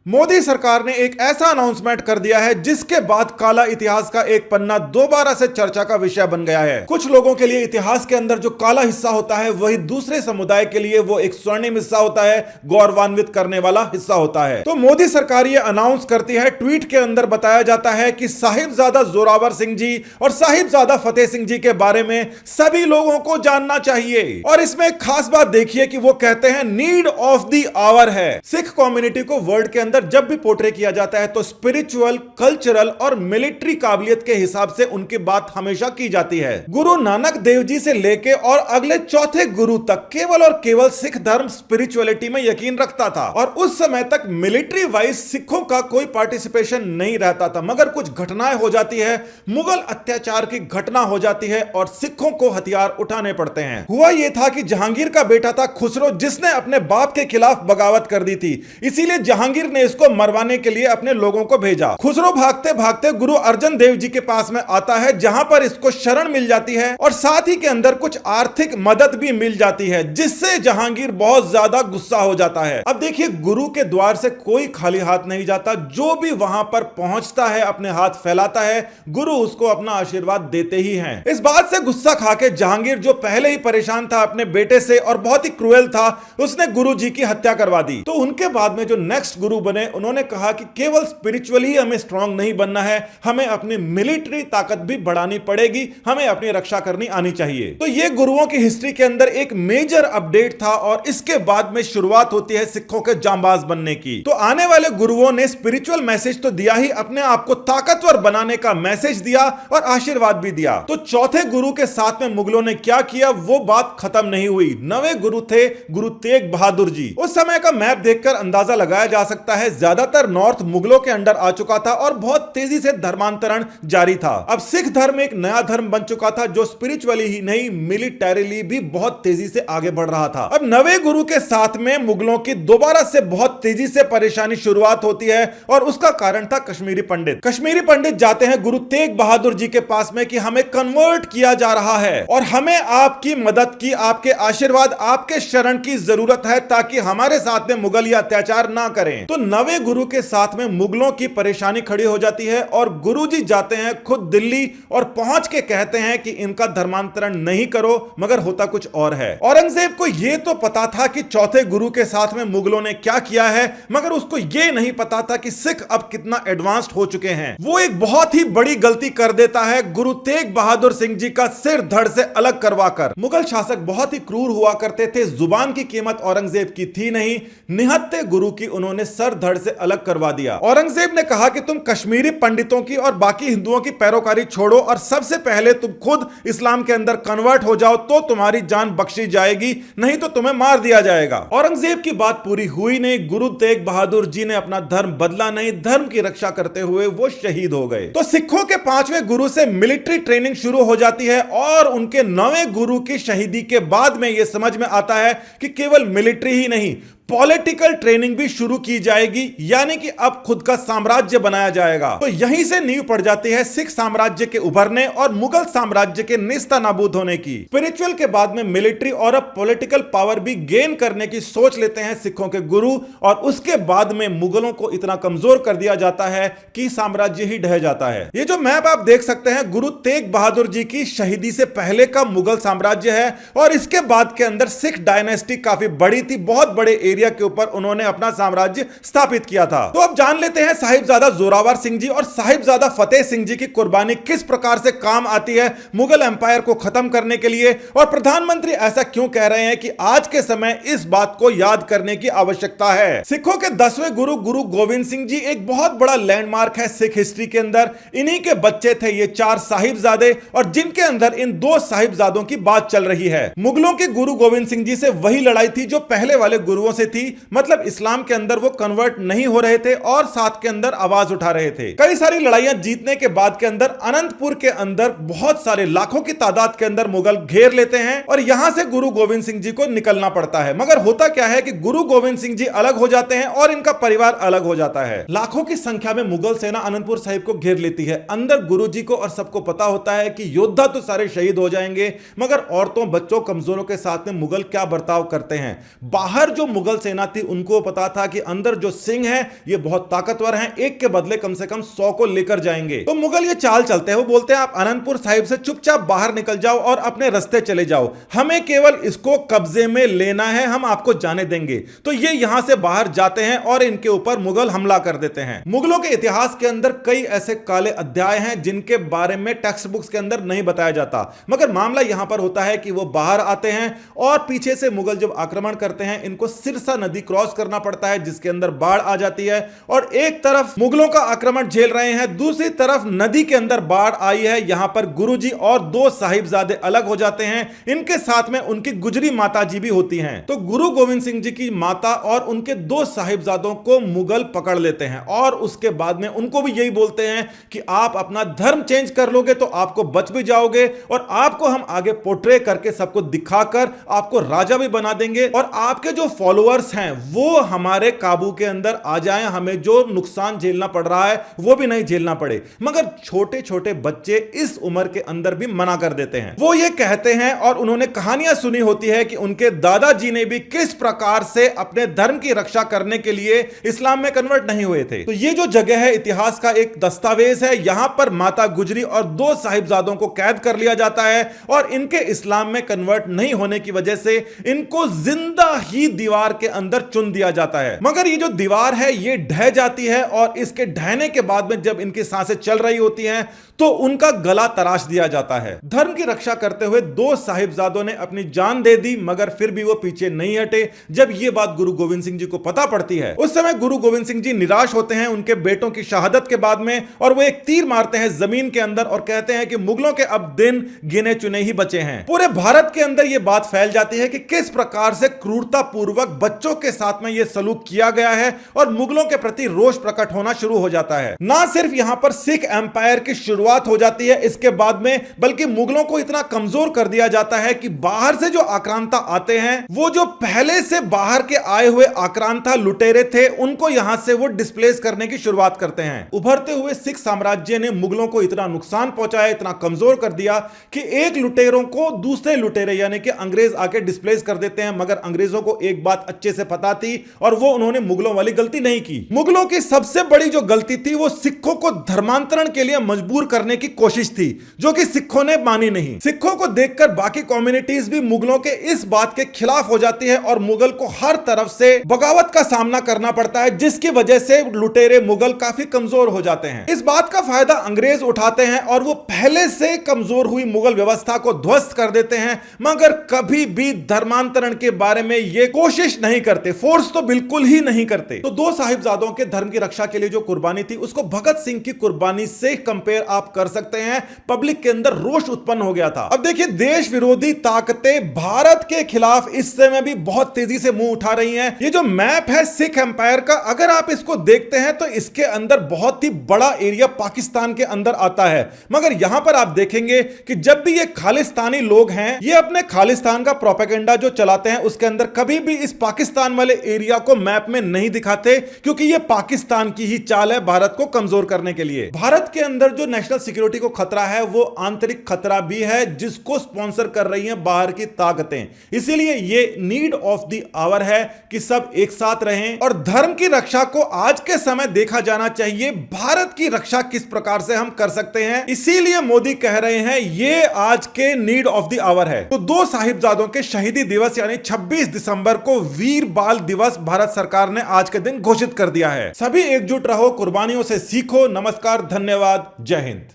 मोदी सरकार ने एक ऐसा अनाउंसमेंट कर दिया है जिसके बाद काला इतिहास का एक पन्ना दोबारा से चर्चा का विषय बन गया है। कुछ लोगों के लिए इतिहास के अंदर जो काला हिस्सा होता है वही दूसरे समुदाय के लिए वो एक स्वर्णिम हिस्सा होता है, गौरवान्वित करने वाला हिस्सा होता है। तो मोदी सरकार ये अनाउंस करती है, ट्वीट के अंदर बताया जाता है कि साहिबजादा जोरावर सिंह जी और साहिबजादा फतेह सिंह जी के बारे में सभी लोगों को जानना चाहिए। और इसमें एक खास बात देखिए कि वो कहते हैं नीड ऑफ द आवर है। सिख कम्युनिटी को वर्ल्ड के अंदर जब भी पोर्ट्रे किया जाता है तो स्पिरिचुअल, कल्चरल और मिलिट्री काबिलियत के हिसाब से उनकी बात हमेशा की जाती है। गुरु नानक देव जी से लेके और अगले चौथे गुरु तक केवल और केवल सिख धर्म स्पिरिचुअलिटी में यकीन रखता था और उस समय तक मिलिट्री वाइज सिखों का कोई पार्टिसिपेशन नहीं रहता था। मगर कुछ घटनाएं हो जाती है, मुगल अत्याचार की घटना हो जाती है और सिखों को हथियार उठाने पड़ते हैं। हुआ यह था कि जहांगीर का बेटा था खुसरो, जिसने अपने बाप के खिलाफ बगावत कर दी थी। इसीलिए जहांगीर ने इसको मरवाने के लिए अपने लोगों को भेजा। खुसरो भागते भागते गुरु अर्जन देव जी के पास में आता है, जहां पर इसको शरण मिल जाती है और साथ ही के अंदर कुछ आर्थिक मदद भी मिल जाती है, जिससे जहांगीर बहुत ज्यादा गुस्सा हो जाता है। अब देखिए, गुरु के द्वार से कोई खाली हाथ नहीं जाता। जो भी वहां पर पहुंचता है अपने हाथ फैलाता है, गुरु उसको अपना आशीर्वाद देते ही हैं। इस बात से गुस्सा खाके जहांगीर, जो पहले ही परेशान था अपने बेटे से और बहुत ही क्रूएल था, उसने गुरु जी की हत्या करवा दी। तो उनके बाद में जो नेक्स्ट गुरु बने, उन्होंने कहा कि केवल स्पिरिचुअली हमें स्ट्रांग नहीं बनना है, हमें अपनी मिलिट्री ताकत भी बढ़ानी पड़ेगी, हमें अपनी रक्षा करनी आनी चाहिए। तो ये गुरुओं की हिस्ट्री के अंदर एक मेजर अपडेट था और इसके बाद में शुरुआत होती है सिखों के जांबाज बनने की। तो आने वाले गुरुओं ने स्पिरिचुअल मैसेज तो दिया ही, अपने आप को ताकतवर बनाने का मैसेज दिया और आशीर्वाद भी दिया। तो चौथे गुरु के साथ में मुगलों ने क्या किया, वो बात खत्म नहीं हुई। नवे गुरु थे गुरु तेग बहादुर जी। उस समय का मैप देखकर अंदाजा लगाया जा सकता है ज्यादातर नॉर्थ मुगलों के अंडर आ चुका था और बहुत तेजी से धर्मांतरण जारी था। अब सिख धर्म एक नया धर्म बन चुका था जो स्पिरिचुअली ही नहीं, मिलिटरीली भी बहुत तेजी से आगे बढ़ रहा था। अब नवे गुरु के साथ में मुगलों की दोबारा से बहुत तेजी से परेशानी शुरुआत होती है और उसका कारण था कश्मीरी पंडित। कश्मीरी पंडित जाते हैं गुरु तेग बहादुर जी के पास में कि हमें कन्वर्ट किया जा रहा है और हमें आपकी मदद की, आपके आशीर्वाद, आपके शरण की जरूरत है ताकि हमारे साथ में मुगल या अत्याचार ना करें। तो नवे गुरु के साथ में मुगलों की परेशानी खड़ी हो जाती है और गुरुजी जाते हैं खुद दिल्ली और पहुंच के कहते हैं कि इनका धर्मांतरण नहीं करो, मगर होता कुछ और है। औरंगजेब को यह तो पता था कि चौथे गुरु के साथ में मुगलों ने क्या किया है, मगर उसको यह नहीं पता था कि सिख अब कितना एडवांस्ड हो चुके हैं। वो एक बहुत ही बड़ी गलती कर देता है, गुरु तेग बहादुर सिंह जी का सिर धड़ से अलग करवाकर। मुगल शासक बहुत ही क्रूर हुआ करते थे, जुबान की कीमत औरंगजेब की थी नहीं, निहत्थे गुरु की उन्होंने सर धड़ से अलग करवा दिया। औरंगजेब ने कहा कि तुम कश्मीरी पंडितों की और बाकी हिंदुओं की पैरोकारी छोड़ो और सबसे पहले तुम खुद इस्लाम के अंदर कन्वर्ट हो जाओ तो तुम्हारी जान बख्शी जाएगी, नहीं तो तुम्हें मार दिया जाएगा। औरंगजेब की बात पूरी हुई नहीं, गुरु तेग बहादुर जी ने अपना धर्म बदला नहीं, धर्म की रक्षा करते हुए वो शहीद हो गए। तो सिखों के पांचवें गुरु से मिलिट्री ट्रेनिंग शुरू हो जाती है और उनके नवें गुरु की शहीदी के बाद में यह समझ में आता है कि केवल मिलिट्री ही नहीं, पॉलिटिकल ट्रेनिंग भी शुरू की जाएगी, यानी कि अब खुद का साम्राज्य बनाया जाएगा। तो यहीं से नींव पड़ जाती है सिख साम्राज्य के उभरने और मुगल साम्राज्य के नेस्तनाबूद होने की। स्पिरिचुअल के बाद में मिलिट्री और अब पॉलिटिकल पावर भी गेन करने की सोच लेते हैं सिखों के गुरु और उसके बाद में मुगलों को इतना कमजोर कर दिया जाता है कि साम्राज्य ही ढह जाता है। ये जो मैप आप देख सकते हैं गुरु तेग बहादुर जी की शहीदी से पहले का मुगल साम्राज्य है और इसके बाद के अंदर सिख डायनेस्टी काफी बड़ी थी, बहुत बड़े के ऊपर उन्होंने अपना साम्राज्य स्थापित किया था। तो अब जान लेते हैं साहिबजादा जोरावर सिंह जी और साहिबजादा फतेह सिंह जी की कुर्बानी किस प्रकार से काम आती है मुगल एम्पायर को खत्म करने के लिए और प्रधानमंत्री ऐसा क्यों कह रहे हैं कि आज के समय इस बात को याद करने की आवश्यकता है। सिखों के 10वें गुरु गुरु गोविंद सिंह जी एक बहुत बड़ा लैंडमार्क है सिख हिस्ट्री के अंदर। इन्हीं के बच्चे थे ये 4 साहिबजादे और जिनके अंदर इन 2 साहिबजादों की बात चल रही है। मुगलों के गुरु गोविंद सिंह जी से वही लड़ाई थी जो पहले वाले गुरुओं से थी, मतलब इस्लाम के अंदर वो कन्वर्ट नहीं हो रहे थे और साथ के अंदर आवाज उठा रहे थे। कई सारी लड़ाइयां जीतने के बाद के अंदर अनंतपुर के अंदर बहुत सारे लाखों की तादाद के अंदर मुगल घेर लेते हैं और यहां से गुरु गोविंद सिंह जी को निकलना पड़ता है। मगर होता क्या है कि गुरु गोविंद सिंह जी अलग हो जाते हैं और इनका परिवार अलग हो जाता है। लाखों की संख्या में मुगल सेना अनंतपुर साहिब को घेर लेती है। अंदर गुरु जी को और सबको पता होता है कि योद्धा तो सारे शहीद हो जाएंगे, मगर औरतों, बच्चों, कमजोरों के साथ में मुगल क्या बर्ताव करते हैं। बाहर जो मुगल सेना थी उनको पता था कि अंदर जो सिंह है ये बहुत ताकतवर हैं, एक के बदले कम से कम 100 को लेकर जाएंगे। तो मुगल ये चाल चलते हैं, वो बोलते हैं आप आनंदपुर साहिब से चुपचाप बाहर निकल जाओ और अपने रास्ते चले जाओ, हमें केवल इसको कब्जे में लेना है, हम आपको जाने देंगे। तो ये यहां से बाहर जाते हैं और इनके ऊपर मुगल हमला कर देते हैं। मुगलों के इतिहास के अंदर कई ऐसे काले अध्याय हैं जिनके बारे में टेक्स्ट बुक्स के अंदर नहीं बताया जाता, मगर मामला यहां पर होता है कि वो बाहर आते हैं और पीछे से मुगल जब आक्रमण करते हैं इनको सिरसा नदी क्रॉस करना पड़ता है जिसके अंदर बाढ़ आ जाती है, और एक तरफ मुगलों का आक्रमण झेल रहे हैं, दूसरी तरफ नदी के अंदर बाढ़ आई है। यहां पर गुरुजी और 2 साहिबजादे अलग हो जाते हैं, इनके साथ में उनकी गुजरी माता जी भी होती हैं। तो गुरु गोविंद सिंह जी की माता और उनके 2 साहिबजादों को मुगल पकड़ लेते हैं और उसके बाद में उनको भी यही बोलते हैं कि आप अपना धर्म चेंज कर लोगे तो आपको बच भी जाओगे और आपको हम आगे पोर्ट्रे करके सबको दिखाकर आपको राजा भी बना देंगे और आपके जो फॉलोअर्स हैं वो हमारे काबू के अंदर आ जाएं, हमें जो नुकसान झेलना पड़ रहा है वो भी नहीं झेलना पड़े। मगर छोटे छोटे बच्चे इस उम्र के अंदर भी मना कर देते हैं। वो ये कहते हैं और उन्होंने कहानियां सुनी होती है कि उनके दादाजी ने भी किस प्रकार से अपने धर्म की रक्षा करने के लिए इस्लाम में कन्वर्ट नहीं हुए थे। तो ये जो जगह है इतिहास का एक दस्तावेज है, यहां पर माता गुजरी और 2 साहिबजादों को कैद कर लिया जाता है और इनके इस्लाम में कन्वर्ट नहीं होने की वजह से इनको जिंदा ही दीवार के अंदर चुन दिया जाता है। मगर ये जो दीवार है ये ढह जाती है और इसके ढहने के बाद में जब इनकी सांसें चल रही होती हैं तो उनका गला तराश दिया जाता है। धर्म की रक्षा करते हुए 2 साहिबजादों ने अपनी जान दे दी मगर फिर भी वो पीछे नहीं हटे। जब ये बात गुरु गोविंद सिंह जी को पता पड़ती है उस समय गुरु गोविंद सिंह जी निराश होते हैं उनके बेटों की शहादत के बाद में, और वो एक तीर मारते हैं जमीन के अंदर और कहते हैं कि मुगलों के अब दिन गिने चुने ही बचे हैं। पूरे भारत के अंदर यह बात फैल जाती है कि किस प्रकार से क्रूरता पूर्वक बच्चों के साथ में यह सलूक किया गया है और मुगलों के प्रति रोष प्रकट होना शुरू हो जाता है। ना सिर्फ यहां पर सिख एम्पायर की शुरुआत हो जाती है इसके बाद में, बल्कि मुगलों को इतना कमजोर कर दिया जाता है कि बाहर से जो आक्रांता आते हैं वो जो पहले से बाहर के आए हुए आक्रांता लुटेरे थे उनको यहां से वो डिस्प्लेस करने की शुरुआत करते हैं। उभरते हुए सिख साम्राज्य ने मुगलों को इतना नुकसान पहुंचाया, इतना कमजोर कर दिया कि एक लुटेरों को दूसरे लुटेरे यानी कि अंग्रेज आके डिस्प्लेस कर देते हैं। मगर अंग्रेजों को एक बात अच्छे से पता थी और वो उन्होंने मुगलों वाली गलती नहीं की। मुगलों की सबसे बड़ी जो गलती थी वो सिखों को धर्मांतरण के लिए मजबूर करने की कोशिश थी, जो कि सिखों ने मानी नहीं। सिखों को देखकर बाकी कम्युनिटीज भी मुगलों के इस बात के खिलाफ हो जाती है और मुगल को हर तरफ से बगावत का सामना करना पड़ता है, जिसकी वजह से लुटेरे मुगल काफी कमजोर हो जाते हैं। इस बात का फायदा अंग्रेज उठाते हैं और वो पहले से कमजोर हुई मुगल व्यवस्था को ध्वस्त कर देते हैं, मगर कभी भी धर्मांतरण के बारे में ये कोशिश नहीं करते, फोर्स तो बिल्कुल ही नहीं करते। तो 2 साहिबजादों के धर्म की रक्षा के लिए जो कुर्बानी थी उसको भगत सिंह की कुर्बानी से कंपेयर आप कर सकते हैं। पब्लिक के अंदर रोष उत्पन्न हो गया था। अब देखिए देश विरोधी ताकतें भारत के खिलाफ इस समय भी बहुत तेजी से मुंह उठा रही हैं। ये जो मैप है सिख एम्पायर का, अगर आप इसको देखते हैं तो इसके अंदर बहुत ही बड़ा एरिया पाकिस्तान के अंदर आता है, मगर यहां पर आप देखेंगे कि जब भी ये खालिस्तानी लोग हैं ये अपने खालिस्तान का प्रोपेगेंडा जो चलाते हैं उसके अंदर कभी भी इस पाकिस्तान वाले एरिया को मैप में नहीं दिखाते, क्योंकि ये पाकिस्तान की ही चाल है भारत को कमजोर करने के लिए। भारत के अंदर जो नेशनल सिक्योरिटी को खतरा है वो आंतरिक खतरा भी है जिसको स्पॉन्सर कर रही हैं बाहर की ताकतें। इसीलिए ये नीड ऑफ द आवर है कि सब एक साथ रहें और धर्म की रक्षा को आज के समय देखा जाना चाहिए भारत की रक्षा किस प्रकार से हम कर सकते हैं। इसीलिए मोदी कह रहे हैं ये आज के नीड ऑफ द आवर है। तो 2 साहिबजादों के शहीदी दिवस यानी 26 दिसंबर को वीर बाल दिवस भारत सरकार ने आज के दिन घोषित कर दिया है। सभी एकजुट रहो, कुर्बानियों से सीखो। नमस्कार, धन्यवाद, जय हिंद।